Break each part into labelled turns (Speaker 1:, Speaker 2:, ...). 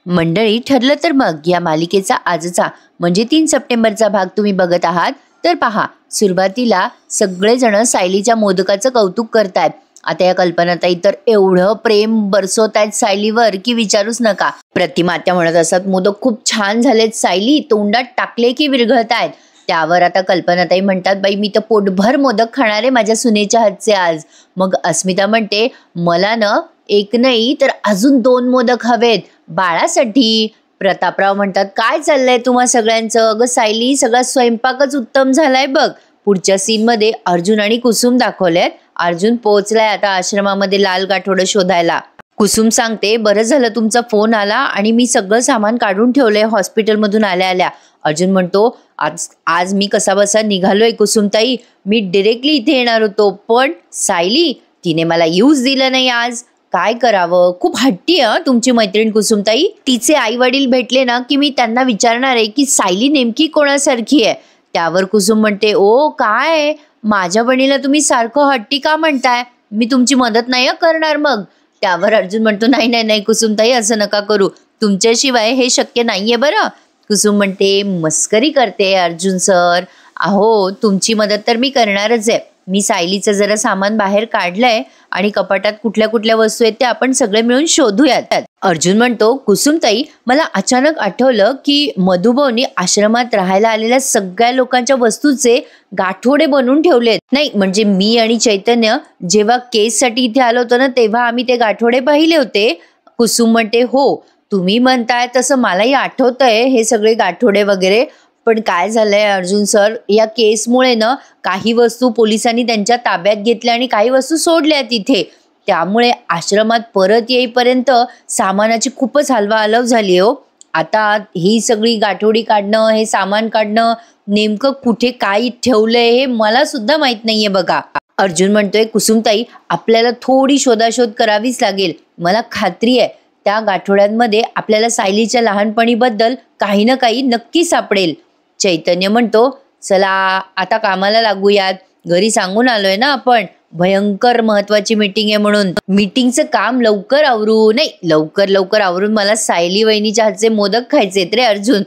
Speaker 1: मंडळी, ठरलं तर मग या मालिकेचा आजचा म्हणजे 3 सप्टेंबरचा भाग तुम्ही बघत आहात तर पहा. सुरुवातीला सगळेजण सायलीच्या मोदकाचं कौतुक करतायत. आता या कल्पनाताई तर एवढं प्रेम बरसवत आहेत सायलीवर की विचारूच नका. प्रतिमा त्या म्हणत असतात, मोदक खूप छान झालेत सायली, तोंडात टाकले की विरघळतायत. त्यावर आता कल्पनाताई म्हणतात, बाई मी तर पोटभर मोदक खाणार आहे माझ्या सुनेच्या हातचे आज. मग अस्मिता म्हणते, मला ना एक नाही तर अजून 2 मोदक हवेत बाळासाठी. प्रतापराव म्हणतात, काय चाललंय तुम्हा सगळ्यांचं? अगं सायली, सगळा स्वयंपाकच उत्तम झालाय बघ. पुढच्या सीन मध्ये अर्जुन आणि कुसुम दाखवलेत. अर्जुन पोहोचलाय आता आश्रमामध्ये लाल गाठोडं शोधायला. कुसुम सांगते, बरं झालं तुमचा फोन आला आणि मी सगळं सामान काढून ठेवलंय हॉस्पिटलमधून आल्या आल्या. अर्जुन म्हणतो, आज आज मी कसा बसा निघालोय कुसुमताई, मी डिरेक्टली इथे येणार होतो, पण सायली तिने मला येऊच दिलं नाही आज. काय करावं, खूप हट्टी आहे तुमची मैत्रीण कुसुमताई. तिचे आई वडील भेटले ना की मी त्यांना विचारणार आहे की सायली नेमकी कोणासारखी आहे. त्यावर कुसुम म्हणते, ओ काय माझ्या बहिणीला तुम्ही सारखं हट्टी का म्हणताय, मी तुमची मदत नाही करणार मग. त्यावर अर्जुन म्हणतो, नाही नाही नाही कुसुमताई, असं नका करू, तुमच्याशिवाय हे शक्य नाहीये बरं. कुसुम म्हणते, मस्करी करते अर्जुन सर, अहो तुमची मदत तर मी करणारच आहे. मी सायलीचं जरा सामान बाहेर काढलंय आणि कपाटात कुठल्या कुठल्या वस्तू आहेत ते आपण सगळे मिळून शोधूयात. अर्जुन म्हणतो, कुसुमताई मला अचानक आठवलं की मधुभाऊनी आश्रमात राहायला आलेल्या सगळ्या लोकांच्या वस्तूचे गाठोडे बनवून ठेवलेत. नाही म्हणजे मी आणि चैतन्य जेव्हा केससाठी इथे आलो होतो ना तेव्हा आम्ही ते गाठोडे पाहिले होते. कुसुम म्हणते, हो तुम्ही म्हणताय तसं मलाही आठवतंय हे सगळे गाठोडे वगैरे, पण काय झालंय अर्जुन सर, या केसमुळे ना काही वस्तू पोलिसांनी त्यांच्या ताब्यात घेतल्या आणि काही वस्तू सोडल्या तिथे. त्यामुळे आश्रमात परत येईपर्यंत सामानाची खूपच हलवाहलव झाली हो. आता ही सगळी गाठोडी काढणं, हे सामान काढणं, नेमकं कुठे काय ठेवलंय हे मला सुद्धा माहित नाहीये बघा. अर्जुन म्हणतोय, कुसुमताई आपल्याला थोडी शोधाशोध करावीच लागेल. मला खात्री आहे त्या गाठोड्यांमध्ये आपल्याला सायलीच्या लहानपणीबद्दल काही ना काही नक्की सापडेल. चैतन्य म्हणतो, चला आता कामाला लागूयात, घरी सांगून आलोय ना आपण भयंकर महत्वाची मीटिंग आहे म्हणून. मीटिंगचं काम लवकर आवरू, नाही लवकर लवकर आवरून मला सायली वहिनीच्या हातचे मोदक खायचेत रे अर्जुन.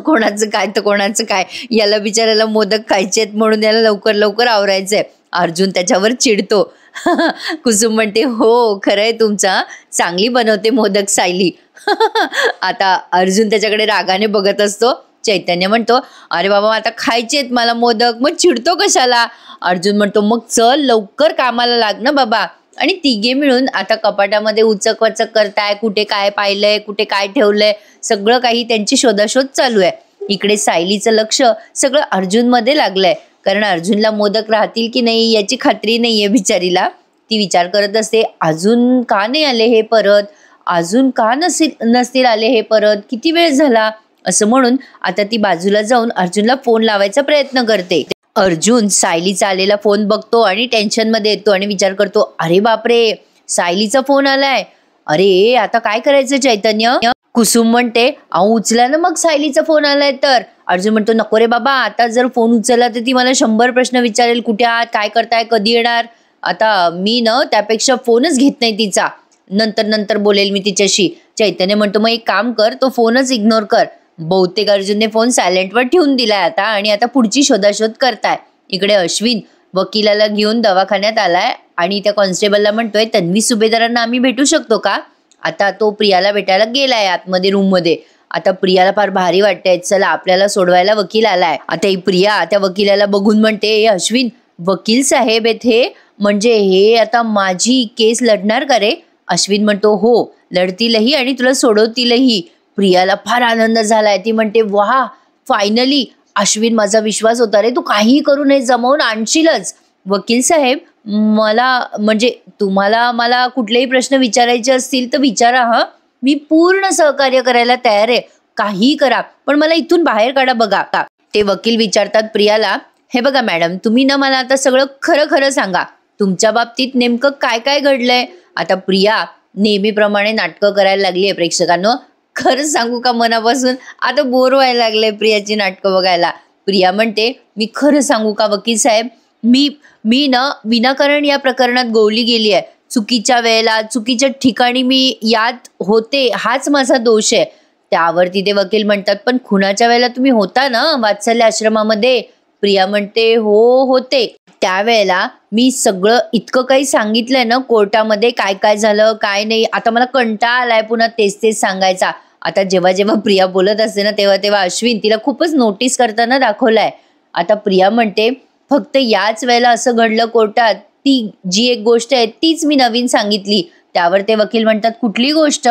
Speaker 1: कोणाचं काय तर कोणाचं काय, याला बिचारायला मोदक खायचेत म्हणून याला लवकर लवकर आवरायचंय. अर्जुन त्याच्यावर चिडतो. कुसुम म्हणते, हो खरंय तुमचा, चांगली बनवते मोदक सायली. आता अर्जुन त्याच्याकडे रागाने बघत असतो. चैतन्य म्हणतो, अरे बाबा आता खायचेत मला मोदक, मग चिडतो कशाला. अर्जुन म्हणतो, मग चल लवकर कामाला लाग ना बाबा. आणि तिघे मिळून आता कपाटामध्ये उचक वचक करताय, कुठे काय पाहिलंय, कुठे काय ठेवलंय, सगळं काही त्यांची शोधाशोध चालू आहे. इकडे सायलीचं लक्ष सगळं अर्जुन मध्ये लागलंय, कारण अर्जुनला मोदक राहतील की नाही याची खात्री नाहीये बिचारीला. ती विचार करत असते, अजून का नाही आले हे परत, अजून का नसतील आले हे परत, किती वेळ झाला, असं म्हणून आता ती बाजूला जाऊन अर्जुनला फोन लावायचा प्रयत्न करते. अर्जुन सायलीचा आलेला फोन बघतो आणि टेन्शन मध्ये येतो आणि विचार करतो, अरे बापरे सायलीचा फोन आलाय, अरे आता काय करायचं चैतन्य. कुसुम म्हणते, अहो उचला ना मग सायलीचा फोन आलाय तर. अर्जुन म्हणतो, नको रे बाबा, आता जर फोन उचलला तर ती मला 100 प्रश्न विचारेल, कुठे आहात, काय करताय, कधी येणार. आता मी ना त्यापेक्षा फोनच घेत नाही तिचा, नंतर बोलेल मी तिच्याशी. चैतन्य म्हणतो, मग एक काम कर, तो फोनच इग्नोर कर. बहुतेक अर्जुनने फोन सायलेंटवर ठेवून दिलाय आता आणि आता पुढची शोधाशोध करताय. इकडे अश्विन वकिलाला घेऊन दवाखान्यात आलाय आणि त्या कॉन्स्टेबलला म्हणतोय, तन्वी सुभेदारांना आम्ही भेटू शकतो का. आता तो प्रियाला भेटायला गेलाय आतमध्ये रूम मध्ये. आता प्रियाला फार भारी वाटतंय, चला आपल्याला सोडवायला वकील आलाय. आता ही प्रिया त्या वकिलाला बघून म्हणते, अश्विन वकील साहेब आहेत हे, म्हणजे हे आता माझी केस लढणार का रे. अश्विन म्हणतो, हो लढतीलही आणि तुला सोडवतीलही. प्रियाला फार आनंद झालाय, ती म्हणते, वाह फायनली अश्विन, माझा विश्वास होता रे, तू काहीही करून हे जमवून आणशीलच. वकील साहेब मला म्हणजे तुम्हाला मला कुठलेही प्रश्न विचारायचे असतील तर विचारा, हा मी पूर्ण सहकार्य करायला तयार आहे, काहीही करा, पण मला इथून बाहेर काढा बघा. ते वकील विचारतात प्रियाला, हे बघा मॅडम, तुम्ही ना मला आता सगळं खरं खरं सांगा, तुमच्या बाबतीत नेमकं काय काय घडलंय. आता प्रिया नेहमीप्रमाणे नाटकं करायला लागली आहे प्रेक्षकांनो. खरंच सांगू का, मनापासून आता बोर व्हायला लागलंय प्रियाची नाटकं बघायला. प्रिया म्हणते, मी खरं सांगू का वकील साहेब, मी ना विनाकारण या प्रकरणात गोवली गेली आहे. चुकीच्या वेळेला चुकीच्या ठिकाणी मी यात होते, हाच माझा दोष आहे. त्यावरती ते वकील म्हणतात, पण खुनाच्या वेळेला तुम्ही होता ना वात्सल्य आश्रमामध्ये? प्रिया म्हणते, हो होते. त्यावेळेला मी सगळं इतकं काही सांगितलंय ना कोर्टामध्ये, काय काय झालं काय नाही. आता मला कंटाळा आलाय पुन्हा तेच तेच सांगायचा. आता जेव्हा जेव्हा प्रिया बोलत असते ना तेव्हा तेव्हा अश्विन तिला खूपच नोटीस करताना दाखवलाय. आता प्रिया म्हणते, फक्त याच वेळेला असं घडलं कोर्टात, ती जी एक गोष्ट आहे तीच मी नवीन सांगितली. त्यावर ते वकील म्हणतात, कुठली गोष्ट?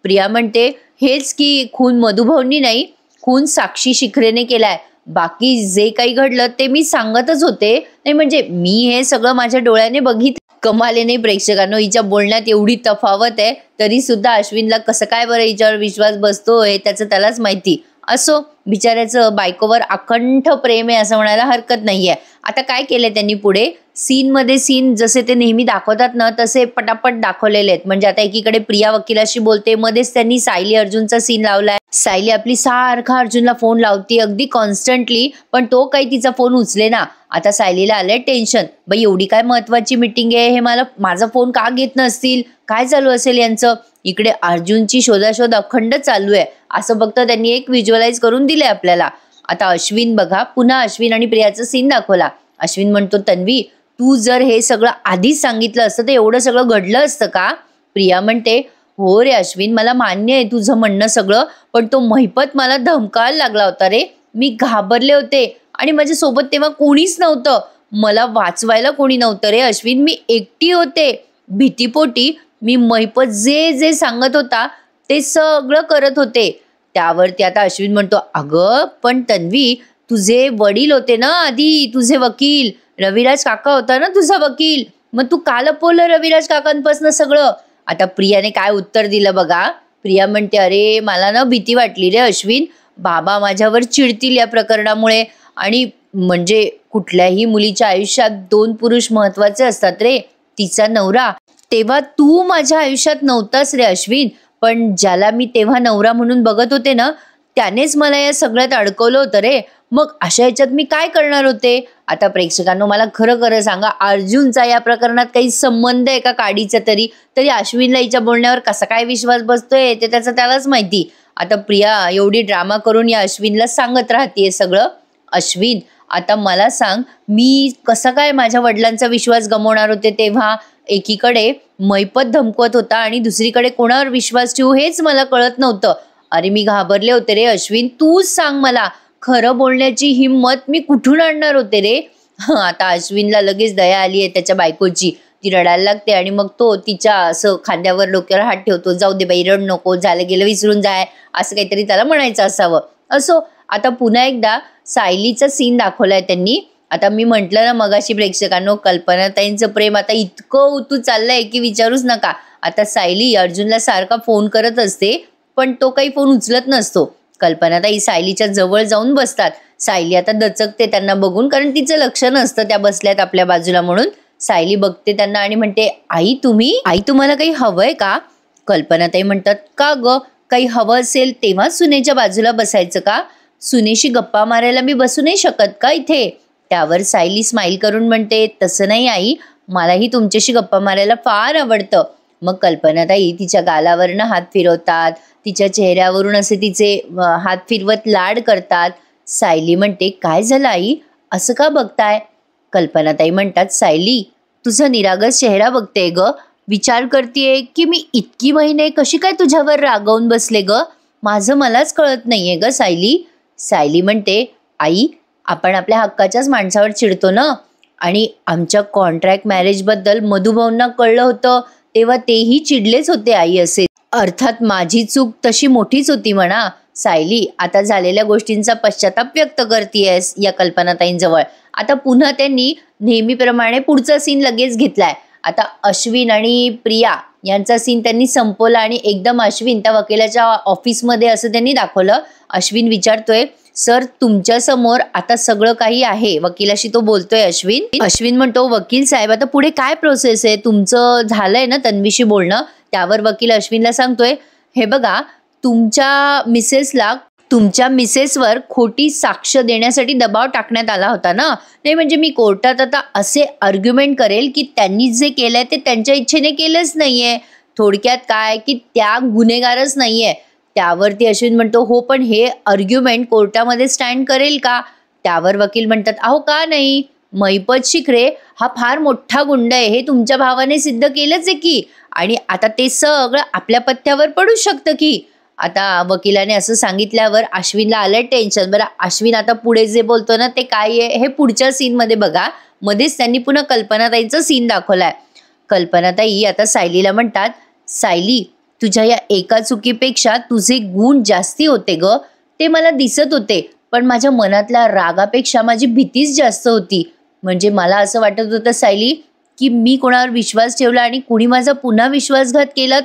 Speaker 1: प्रिया म्हणते, हेच की खून मधुभाऊंनी नाही, खून साक्षी शिखरेने केलाय. बाकी जे काही घडलं ते मी सांगतच होते. नाही म्हणजे मी हे सगळं माझ्या डोळ्याने बघितलं. कमाले नाही प्रेक्षकांनो, हिच्या बोलण्यात एवढी तफावत आहे तरी सुद्धा अश्विनला कसं काय बरं हिच्यावर विश्वास बसतोय त्याचं त्यालाच माहिती. असो, बिचाऱ्याचं बायकोवर अखंड प्रेम आहे असं म्हणायला हरकत नाहीये. आता काय केलंय त्यांनी पुढे, सीन मध्ये सीन जसे ते नेहमी दाखवतात ना तसे पटापट दाखवलेले आहेत. म्हणजे आता एकीकडे प्रिया वकिलाशी बोलते, मध्येच त्यांनी सायली अर्जुनचा सीन लावलाय. सायली आपली सारखा अर्जुनला फोन लावते अगदी कॉन्स्टंटली, पण तो काही तिचा फोन उचले ना. आता सायलीला आलंय टेन्शन, बाई एवढी काय महत्वाची मीटिंग आहे, हे मला माझा फोन का घेत नसतील, काय चालू असेल यांचं. इकडे अर्जुनची शोधाशोध अखंड चालू आहे असं फक्त त्यांनी एक व्हिज्युअलाइज करून दिले आपल्याला. आता अश्विन बघा, पुन्हा अश्विन आणि प्रियाचा सीन दाखवला. अश्विन म्हणतो, तन्वी तू जर हे सगळं आधीच सांगितलं असतं तर एवढं सगळं घडलं असतं का? प्रिया म्हणते, हो रे अश्विन, मला मान्य आहे तुझं म्हणणं सगळं, पण तो महिपत मला धमकायला लागला होता रे. मी घाबरले होते आणि माझ्यासोबत तेव्हा कोणीच नव्हतं, मला वाचवायला कोणी नव्हतं रे अश्विन, मी एकटी होते. भीतीपोटी मी महिपत जे जे सांगत होता ते सगळं करत होते. त्यावरती आता अश्विन म्हणतो, अगं पण तन्वी तुझे वडील होते ना आधी, तुझे वकील, रविराज काका होता ना तुझा वकील, मग तू का लपवलं रविराज काकांपासून सगळं? आता प्रियाने काय उत्तर दिलं बघा. प्रिया म्हणते, अरे मला ना भीती वाटली रे अश्विन, बाबा माझ्यावर चिडतील या प्रकरणामुळे. आणि म्हणजे कुठल्याही मुलीच्या आयुष्यात दोन पुरुष महत्वाचे असतात रे, तिचा नवरा. तेव्हा तू माझ्या आयुष्यात नव्हतास रे अश्विन, पण ज्याला मी तेव्हा नवरा म्हणून बघत होते ना त्यानेच मला या सगळ्यात अडकवलं होतं रे. मग अशा ह्याच्यात मी काय करणार होते? आता प्रेक्षकांनो मला खरं खरं सांगा, अर्जुनचा या प्रकरणात काही संबंध आहे का काडीचा तरी? तरी अश्विनला हिच्या बोलण्यावर कसा काय विश्वास बसतोय ते त्याचं त्यालाच माहिती. आता प्रिया एवढी ड्रामा करून या अश्विनला सांगत राहतीये सगळं. अश्विन आता मला सांग, मी कसं काय माझ्या वडिलांचा विश्वास गमावणार होते तेव्हा? एकीकडे मैपत धमकवत होता आणि दुसरीकडे कोणावर विश्वास ठेवू हेच मला कळत नव्हतं. अरे मी घाबरले होते रे अश्विन, तूच सांग मला, खरं बोलण्याची हिंमत मी कुठून आणणार होते रे? आता अश्विनला लगेच दया आली आहे त्याच्या बायकोची. ती रडायला लागते आणि मग तो तिच्या असं खांद्यावर डोक्यावर हात ठेवतो, जाऊ दे बाई रड नको, झालं गेलं विसरून जाय, असं काहीतरी त्याला म्हणायचं असावं. असो, आता पुन्हा एकदा सायलीचा सीन दाखवलाय त्यांनी. आता मी म्हटलं ना मगाशी प्रेक्षकांनो, कल्पनाताईंचं प्रेम आता इतकं उतू चाललंय की विचारूच नका. आता सायली अर्जुनला सारखा फोन करत असते पण तो काही फोन उचलत नसतो. कल्पनाताई सायलीच्या जवळ जाऊन बसतात. सायली आता दचकते त्यांना बघून, कारण तिचं लक्ष नसतं त्या बसल्यात आपल्या बाजूला म्हणून. सायली बघते त्यांना आणि म्हणते, आई तुम्हाला काही हवंय का? कल्पनाताई म्हणतात, का ग, काही हवं असेल तेव्हा सुनेच्या बाजूला बसायचं का? सुनेशी गप्पा मारायला मी बसू नाही शकत का इथे? त्यावर सायली स्माईल करून म्हणते, तसं नाही आई, मलाही तुमच्याशी गप्पा मारायला फार आवडतं. मग कल्पनाताई तिच्या गालावरनं हात फिरवतात, तिच्या चेहऱ्यावरून असे तिचे हात फिरवत लाड करतात. सायली म्हणते, काय झालं आई, असं का बघताय? कल्पनाताई म्हणतात, सायली तुझा निरागस चेहरा बघते ग, विचार करतेय की मी इतकी महिने कशी काय तुझ्यावर रागवून बसले ग, माझं मलाच कळत नाहीये ग सायली. सायली म्हणते, आई आपण आपल्या हक्काच्याच माणसावर चिडतो ना, आणि आमच्या कॉन्ट्रॅक्ट मॅरेज बद्दल मधुभाऊंना कळलं होतं तेव्हा तेही चिडलेच होते आई असे. अर्थात माझी चूक तशी मोठीच होती म्हणा. सायली आता झालेल्या गोष्टींचा पश्चाताप व्यक्त करतेयस या कल्पनाताईंजवळ. आता पुन्हा त्यांनी नेहमीप्रमाणे पुढचा सीन लगेच घेतलाय. आता अश्विन आणि प्रिया यांचा सीन त्यांनी संपवला आणि एकदम अश्विन त्या वकिलाच्या ऑफिसमध्ये असं त्यांनी दाखवलं. अश्विन विचारतोय, सर तुमच्या समोर आता सगळं काही आहे, वकिलाशी तो बोलतोय अश्विन म्हणतो, वकील साहेब आता पुढे काय प्रोसेस आहे, तुमचं झालंय ना तन्वीशी बोलणं? त्यावर वकील अश्विनला सांगतोय, हे बघा तुमच्या मिसेसला तुमच्या मिसेसवर खोटी साक्ष देण्यासाठी दबाव टाकण्यात आला होता ना. नाही म्हणजे मी कोर्टात आता असे आर्ग्युमेंट करेल की त्यांनी जे केलंय ते त्यांच्या इच्छेने केलंच नाहीये. थोडक्यात काय की त्या गुन्हेगारच नाहीये. त्यावरती अश्विन म्हणतो हो पण हे आर्ग्युमेंट कोर्टामध्ये स्टँड करेल का. त्यावर वकील म्हणतात अहो का नाही, महिपत शिखरे हा फार मोठा गुंड आहे हे तुमच्या भावाने सिद्ध केलंच आहे की, आणि आता ते सगळं आपल्या पथ्यावर पडू शकतं की. आता वकिलाने असं सांगितल्यावर अश्विनला आलं टेन्शन. बरं अश्विन आता पुढे जे बोलतो ना ते काय आहे हे पुढच्या सीनमध्ये बघा. मध्येच त्यांनी पुन्हा कल्पनाताईचा सीन दाखवलाय. कल्पनाताई आता सायलीला म्हणतात सायली तुझ्या या एका चुकीपेक्षा तुझे गुण जास्ती होते ग, ते मला दिसत होते, पण माझ्या मनातल्या रागापेक्षा माझी भीतीच जास्त होती. म्हणजे मला असं वाटत होतं सायली की मी कोणावर विश्वास ठेवला आणि कुणी माझा पुन्हा विश्वासघात केला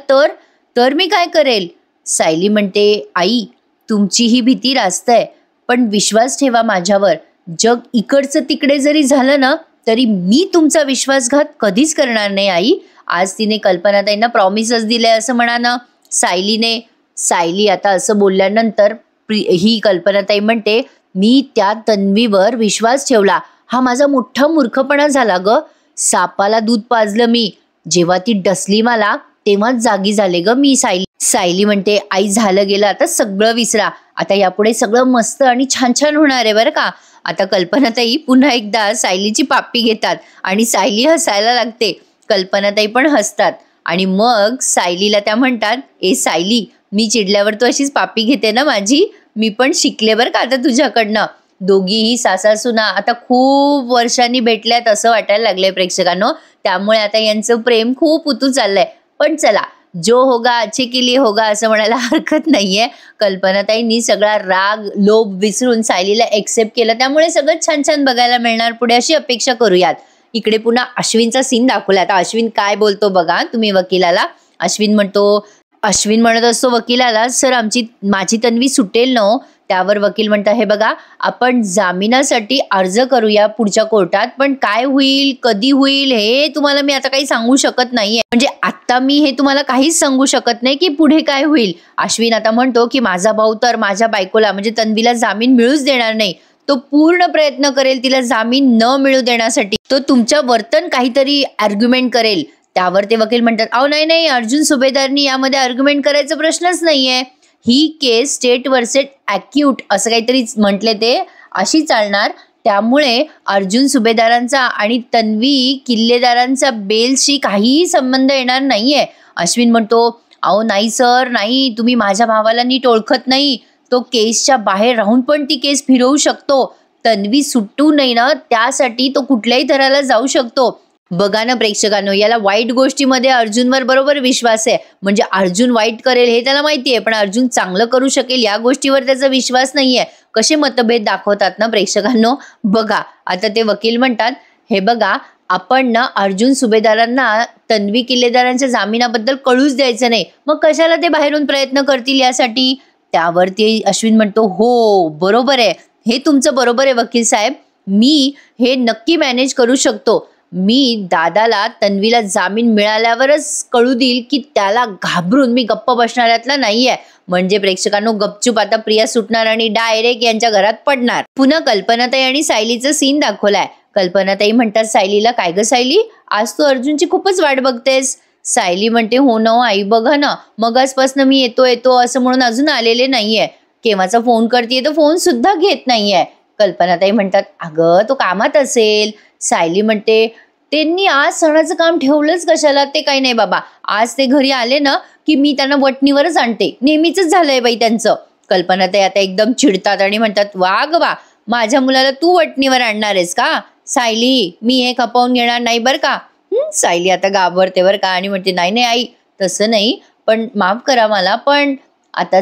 Speaker 1: तर मी काय करेल. सायली म्हणते आई तुमची ही भीती रास्त आहे, पण विश्वास ठेवा माझ्यावर. जग इकडचं तिकडे जरी झालं ना तरी मी तुमचा विश्वासघात कधीच करणार नाही आई. आज तिने कल्पनाताईंना प्रॉमिसच दिलंय असं म्हणा ना सायलीने. सायली आता असं बोलल्यानंतर ही कल्पनाताई म्हणते मी त्या तन्वीवर विश्वास ठेवला, हा माझा मोठा मूर्खपणा झाला ग. सापाला दूध पाजलं मी, जेव्हा ती डसली मला तेव्हाच जागी झाले ग मी. सायली म्हणते आई झालं गेलं आता सगळं विसरा, आता यापुढे सगळं मस्त आणि छान छान होणार आहे बरं का. आता कल्पनाताई पुन्हा एकदा सायलीची पाप्पी घेतात आणि सायली हसायला लागते. कल्पनाताई पण हसतात आणि मग सायलीला त्या म्हणतात ए सायली मी चिडल्यावर तू अशीच पाप्पी घेते ना माझी, मी पण शिकले बरं का आता तुझ्याकडनं. दोघीही सासासुना आता खूप वर्षांनी भेटल्यात असं वाटायला लागलंय प्रेक्षकांनो. त्यामुळे आता यांचं प्रेम खूप उतू चाललंय. पण चला जो होगा अच्छे के लिए होगा असं म्हणायला हरकत नाहीये. कल्पनाताईंनी सगळा राग लोभ विसरून सायलीला एक्सेप्ट केलं, त्यामुळे सगळं छान छान बघायला मिळणार पुढे अशी अपेक्षा करूयात. इकडे पुन्हा अश्विनचा सीन दाखवला. आता अश्विन काय बोलतो बघा तुम्ही वकिलाला. अश्विन म्हणत असतो वकिलाला सर माझी तन्वी सुटेल न. त्यावर वकील म्हणतात हे बघा आपण जामिनासाठी अर्ज करूया पुढच्या कोर्टात, पण काय होईल कधी होईल हे तुम्हाला मी आता काही सांगू शकत नाहीये. म्हणजे आता मी हे तुम्हाला काहीच सांगू शकत नाही की पुढे काय होईल. अश्विन आता म्हणतो की माझा भाऊ तर माझ्या बायकोला म्हणजे तन्वीला जामीन मिळूच देणार नाही. तो पूर्ण प्रयत्न करेल तिला जामीन न मिळू देण्यासाठी. तो तुमच्या वर्तन काहीतरी आर्ग्युमेंट करेल. त्यावर ते वकील म्हणतात अहो नाही अर्जुन सुभेदारनी यामध्ये आर्ग्युमेंट करायचा प्रश्नच नाहीये. ही केस स्टेट वर्सेस ॲक्यूट असं काहीतरी म्हटले ते अशी चालणार. त्यामुळे अर्जुन सुभेदारांचा आणि तन्वी किल्लेदारांचा बेलशी काहीही संबंध येणार नाहीये. अश्विन म्हणतो अहो नाही सर नाही, तुम्ही माझ्या भावाला नीट ओळखत नाही. तो केसच्या बाहेर राहून पण ती केस फिरवू शकतो. तन्वी सुटू नये ना त्यासाठी तो कुठल्याही थराला जाऊ शकतो. बघा ना प्रेक्षकांनो, याला वाईट गोष्टीमध्ये अर्जुनवर बरोबर विश्वास आहे. म्हणजे अर्जुन वाईट करेल हे त्याला माहिती आहे, पण अर्जुन चांगलं करू शकेल या गोष्टीवर त्याचा विश्वास नाहीये. कसे मतभेद दाखवतात ना प्रेक्षकांनो. बघा आता ते वकील म्हणतात हे बघा आपण ना अर्जुन सुभेदारांना तन्वी किल्लेदारांच्या जामिनाबद्दल कळूच द्यायचं नाही, मग कशाला ते बाहेरून प्रयत्न करतील यासाठी. त्यावरती अश्विन म्हणतो हो बरोबर आहे, हे तुमचं बरोबर आहे वकील साहेब, मी हे नक्की मॅनेज करू शकतो. मी दादाला तन्वीला जामीन मिळाल्यावरच कळू देईल की त्याला घाबरून मी गप्प बसणाऱ्यातला नाहीये. म्हणजे प्रेक्षकांनो गपचूप आता प्रिया सुटणार आणि डायरेक्ट यांच्या घरात पडणार. पुन्हा कल्पनाताई आणि सायलीचं सीन दाखवलाय. कल्पनाताई म्हणतात सायलीला काय ग सायली आज तू अर्जुनची खूपच वाट बघतेस. सायली म्हणते हो ना आई बघा ना मगासपासून मी येतो असं म्हणून अजून आलेले नाहीये. केव्हाचा फोन करतेय तर फोन सुद्धा घेत नाहीये. कल्पनाताई म्हणतात अगं तो कामात असेल. सायली म्हणते त्यांनी आज सणाचं काम ठेवलंच कशाला, ते काही नाही बाबा, आज ते घरी आले ना की मी त्यांना वटणीवरच आणते, नेहमीच झालंय बाई त्यांचं. कल्पनाताई आता एकदम चिडतात आणि म्हणतात वा ग वा माझ्या मुलाला तू वटणीवर आणणार आहेस का सायली, मी हे खपवून घेणार नाही बरं का. सायली आता घाबरते बरं का आणि म्हणते नाही आई तसं नाही, पण माफ करा मला. पण आता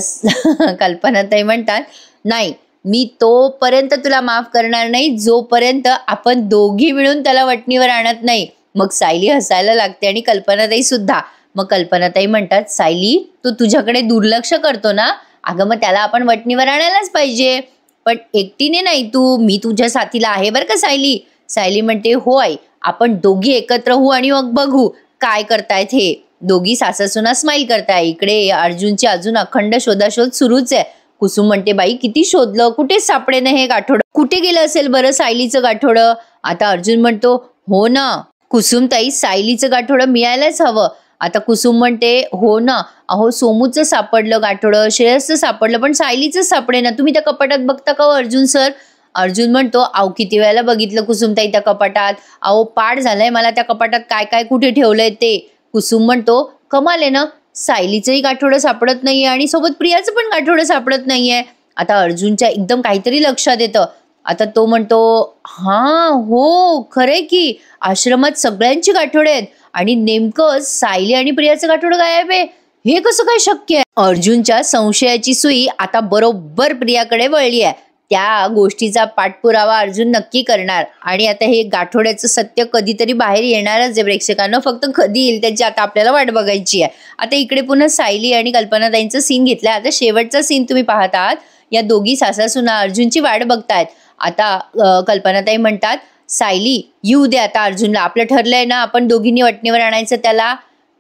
Speaker 1: कल्पनाताई म्हणतात नाही मी तोपर्यंत तुला माफ करणार नाही जोपर्यंत आपण दोघी मिळून त्याला वटणीवर आणत नाही. मग सायली हसायला लागते आणि कल्पनाताई सुद्धा. मग कल्पनाताई म्हणतात सायली तू तुझ्याकडे दुर्लक्ष करतो ना, अगं मग त्याला आपण वटणीवर आणायलाच पाहिजे, पण एकटीने नाही मी तुझ्या साथीला आहे बरं का सायली. सायली म्हणते हो आई आपण दोघी एकत्र होऊ आणि मग बघू काय करतायत हे. दोघी सासासुना स्माईल करताय. इकडे अर्जुनची अजून अखंड शोधाशोध सुरूच आहे. कुसुम म्हणते बाई किती शोधलं, कुठेच सापडे नाही हे गाठोडं, कुठे गेलं असेल बरं सायलीचं गाठोडं. आता अर्जुन म्हणतो हो ना कुसुम ताई, सायलीचं गाठोडं मिळायलाच हवं. आता कुसुम म्हणते हो ना, अहो सोमूचं सापडलं गाठोडं, श्रेयसचं सापडलं, पण सायलीचं सापडे ना. तुम्ही त्या कपाटात बघता का हो अर्जुन सर? अर्जुन म्हणतो अहो किती वेळेला बघितलं कुसुमताई त्या कपाटात, अहो पाठ झालंय मला त्या कपाटात काय काय कुठे ठेवलंय ते. कुसुम म्हणतो कमाल आहे ना, सायलीचंही गाठोडं सापडत नाहीये आणि सोबत प्रियाचं पण गाठोडं सापडत नाहीये. आता अर्जुनच्या एकदम काहीतरी लक्षात येतं. आता तो म्हणतो हा हो खरंय की, आश्रमात सगळ्यांची गाठोडे आहेत आणि नेमकं सायली आणि प्रियाचं गाठोडं गायब आहे, हे कसं काय शक्य आहे? अर्जुनच्या संशयाची सुई आता बरोबर प्रियाकडे वळली आहे. त्या गोष्टीचा पाठपुरावा अर्जुन नक्की करणार आणि आता हे गाठोड्याचं सत्य कधीतरी बाहेर येणारच आहे प्रेक्षकांना, फक्त कधी येईल त्याची आता आपल्याला वाट बघायची आहे. आता इकडे पुन्हा सायली आणि कल्पनाताईंचं सीन घेतलंय. आता शेवटचा सीन तुम्ही पाहत आहात. या दोघी सासासुना अर्जुनची वाट बघतायत. आता कल्पनाताई म्हणतात सायली येऊ दे आता अर्जुनला, आपलं ठरलंय ना आपण दोघींनी वटणीवर आणायचं त्याला.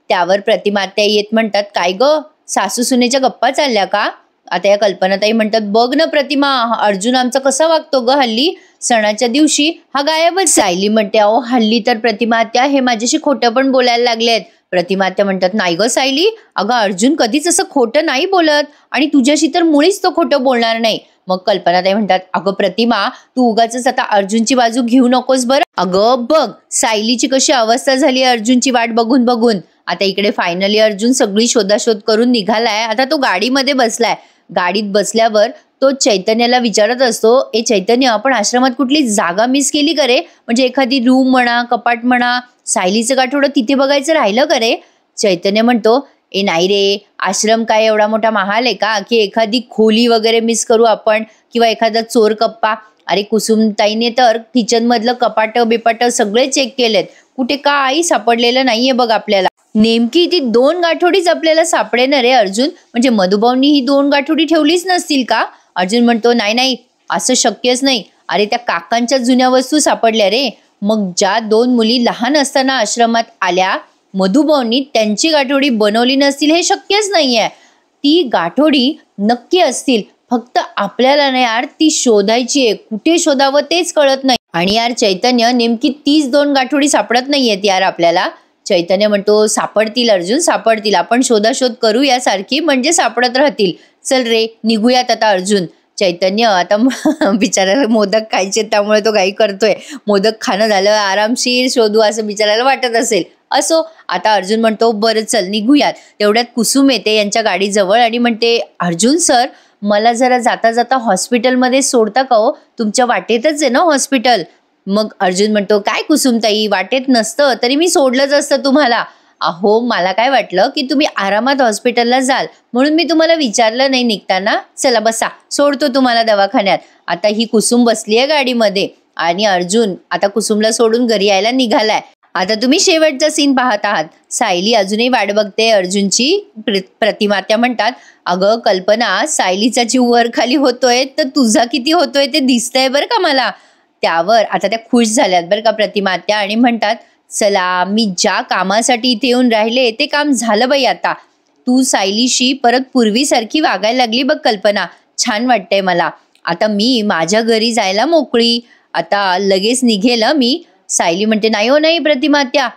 Speaker 1: त्यावर प्रतिमात्या येत म्हणतात काय ग सासू सुनेच्या गप्पा चालल्या का? आता या कल्पनाताई म्हणतात बघ ना प्रतिमा, अर्जुन आमचा कसा वागतो ग हल्ली, सणाच्या दिवशी हा गायबच. सायली म्हणते अहो हल्ली तर प्रतिमात्या हे माझ्याशी खोटं पण बोलायला लागलेत. प्रतिमात्या म्हणतात नाही ग सायली, अगं अर्जुन कधीच असं खोटं नाही बोलत आणि तुझ्याशी तर मुळीच तो खोटं बोलणार नाही. मग कल्पनाताई म्हणतात अगं प्रतिमा तू उगाच आता अर्जुनची बाजू घेऊ नकोस बरं. अगं बघ सायलीची कशी अवस्था झाली अर्जुनची वाट बघून बघून. आता इकडे फायनली अर्जुन सगळी शोधाशोध करून निघालाय. आता तो गाडीमध्ये बसलाय. गाडीत बसल्यावर तो चैतन्याला विचारत असतो ए चैतन्य आपण आश्रमात कुठली जागा मिस केली करे, म्हणजे एखादी रूम म्हणा कपाट म्हणा, सायलीचं गाठोडं तिथे बघायचं राहिलं करे? चैतन्य म्हणतो ए नाही रे, आश्रम काय एवढा मोठा महाल आहे का की एखादी खोली वगैरे मिस करू आपण किंवा एखादा चोर कप्पा. अरे कुसुमताईने तर किचन मधलं कपाट बिपाट सगळे चेक केलेत, कुठे काही सापडलेलं नाहीये बघ आपल्याला. नेमकी ती 2 गाठोडीच आपल्याला सापडेना रे अर्जुन, म्हणजे मधुभाऊंनी ही 2 गाठोडी ठेवलीच नसतील का? अर्जुन म्हणतो नाही नाही असं शक्यच नाही. अरे त्या काकांच्या जुन्या वस्तू सापडल्या रे. मग ज्या 2 मुली लहान असताना आश्रमात आल्या मधुभाऊंनी त्यांची गाठोडी बनवली नसतील हे शक्यच नाहीये. ती गाठोडी नक्की असतील, फक्त आपल्याला ना यार ती शोधायची आहे, कुठे शोधावं तेच कळत नाही. आणि यार चैतन्य नेमकी तीच 2 गाठोडी सापडत नाहीयेत यार आपल्याला. चैतन्य म्हणतो सापडतील अर्जुन सापडतील, आपण शोधाशोध करू यासारखी म्हणजे सापडत राहतील. चल रे निघूयात आता अर्जुन. चैतन्य आता बिचारायला मोदक खायचे त्यामुळे तो घाई करतोय, मोदक खाणं झालं आरामशीर शोधू असं बिचारायला वाटत असेल. असो आता अर्जुन म्हणतो बरं चल निघूयात. तेवढ्यात कुसुम येते यांच्या गाडीजवळ आणि म्हणते अर्जुन सर मला जरा जाता जाता हॉस्पिटलमध्ये सोडता का हो, तुमच्या वाटेतच आहे ना हॉस्पिटल. मग अर्जुन म्हणतो काय कुसुमताई वाटेत नसतं तरी मी सोडलंच असतं तुम्हाला. अहो मला काय वाटलं की तुम्ही आरामात हॉस्पिटलला जाल म्हणून मी तुम्हाला विचारलं नाही निघताना. चला बसा सोडतो तुम्हाला दवाखान्यात. आता ही कुसुम बसली आहे गाडीमध्ये आणि अर्जुन आता कुसुमला सोडून घरी यायला निघालाय. आता तुम्ही शेवटचा सीन पाहत आहात. सायली अजूनही वाट बघते अर्जुनची. प्रतिमात्या म्हणतात अगं कल्पना सायलीचा जीव वर खाली होतोय तर तुझा किती होतोय ते दिसतंय बरं का मला. त्यावर आता त्या खुश झाल्यात बरं का प्रतिमात्या आणि म्हणतात चला मी ज्या कामासाठी इथे येऊन राहिले ते काम झालं बाई. आता तू सायलीशी परत पूर्वीसारखी वागायला लागली बघ कल्पना, छान वाटतंय मला. आता मी माझ्या घरी जायला मोकळी, आता लगेच निघेल मी. सायली म्हणते नाही हो नाही प्रतिमात्या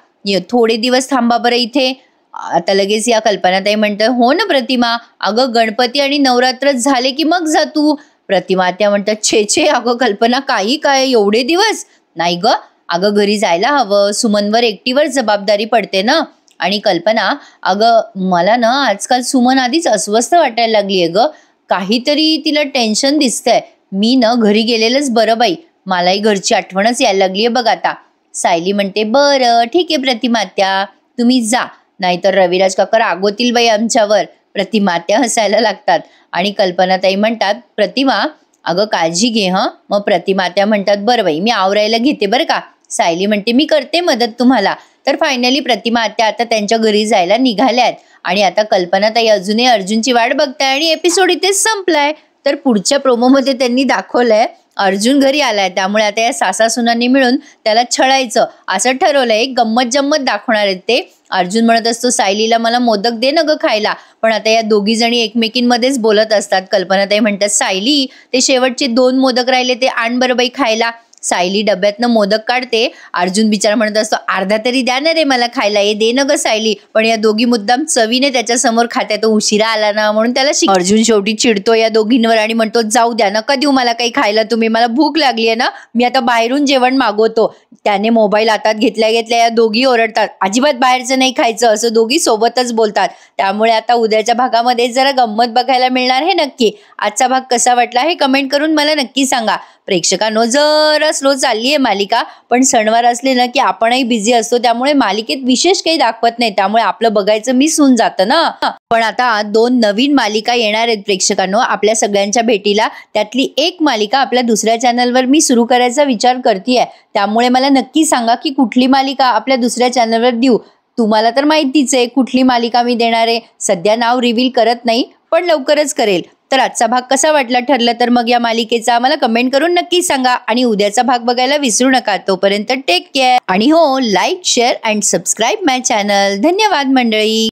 Speaker 1: थोडे दिवस थांबा बरं इथे. आता लगेच या कल्पनाताई म्हणते हो ना प्रतिमा, अगं गणपती आणि नवरात्र झाले की मग जा तू. प्रतिमात्या म्हणतात छे छे अगं कल्पना काही काय एवढे दिवस नाही ग, अगं घरी जायला हवं, सुमनवर एकटीवर जबाबदारी पडते ना. आणि कल्पना अगं मला ना आजकाल सुमन आधीच अस्वस्थ वाटायला लागली आहे ग, काहीतरी तिला टेन्शन दिसतंय. मी ना घरी गेलेलंच बरं बाई, मलाही घरची आठवणच यायला लागली आहे बघ आता. सायली म्हणते बरं ठीक आहे प्रतिमात्या तुम्ही जा, नाहीतर रविराज काका रागवतील बाई आमच्यावर. प्रतिमात्या हसायला लागतात आणि कल्पनाताई म्हणतात प्रतिमा अगं काळजी घे हं. मग प्रतिमात्या म्हणतात बरं बाई मी आवरायला घेते बरं का. सायली म्हणते मी करते मदत तुम्हाला. तर फायनली प्रतिमात्या आता त्यांच्या घरी जायला निघाल्यात आणि आता कल्पनाताई अजूनही अर्जुनची वाट बघताय आणि एपिसोड इथेच संपलाय. तर पुढच्या प्रोमोमध्ये त्यांनी दाखवलंय अर्जुन घरी आलाय, त्यामुळे आता या सासासुनांनी मिळून त्याला छळायचं असं ठरवलंय. एक गंमत जम्मत दाखवणार आहेत ते. अर्जुन म्हणत असतो सायलीला मला मोदक दे ना ग खायला, पण आता या दोघी जणी एकमेकींमध्येच बोलत असतात. कल्पनाताई म्हणतात सायली ते शेवटचे 2 मोदक राहिले ते आण बरं बाई खायला. सायली डब्यातनं मोदक काढते. अर्जुन बिचारा म्हणत असतो अर्धा तरी द्या ना रे मला खायला, हे दे ना ग सायली. पण या दोघी मुद्दाम चवीने त्याच्या समोर खात्या, तो उशिरा आला ना म्हणून त्याला अर्जुन शेवटी चिडतो या दोघींवर आणि म्हणतो जाऊ द्या, नका देऊ मला काही खायला तुम्ही, मला भूक लागली आहे ना, मी आता बाहेरून जेवण मागवतो. त्याने मोबाईल हातात घेतल्या घेतल्या या दोघी ओरडतात अजिबात बाहेरचं नाही खायचं, असं दोघी सोबतच बोलतात. त्यामुळे आता उद्याच्या भागामध्ये जरा गंमत बघायला मिळणार हे नक्की. आजचा भाग कसा वाटला हे कमेंट करून मला नक्की सांगा. प्रेक्षकांनो जरा स्लो चालली आहे मालिका, पण सणवार असले ना की आपणही बिझी असतो, त्यामुळे मालिकेत विशेष काही दाखवत नाही, त्यामुळे आपलं बघायचं मिस होऊन जातं ना. पण आता 2 नवीन मालिका येणार आहेत प्रेक्षकांनो आपल्या सगळ्यांच्या भेटीला. त्यातली एक मालिका आपल्या दुसऱ्या चॅनलवर मी सुरू करायचा विचार करतेय, त्यामुळे मला नक्की सांगा की कुठली मालिका आपल्या दुसऱ्या चॅनलवर देऊ. तुम्हाला तर माहितीच आहे कुठली मालिका मी देणार आहे. सध्या नाव रिव्हील करत नाही, पण लवकरच करेल. तर आजचा भाग कसा वाटला ठरलं तर मग या मालिकेचा मला कमेंट करून नक्की सांगा आणि उद्याचा भाग बघायला विसरू नका. तोपर्यंत टेक केअर आणि हो, like share and subscribe my channel. धन्यवाद मंडळी.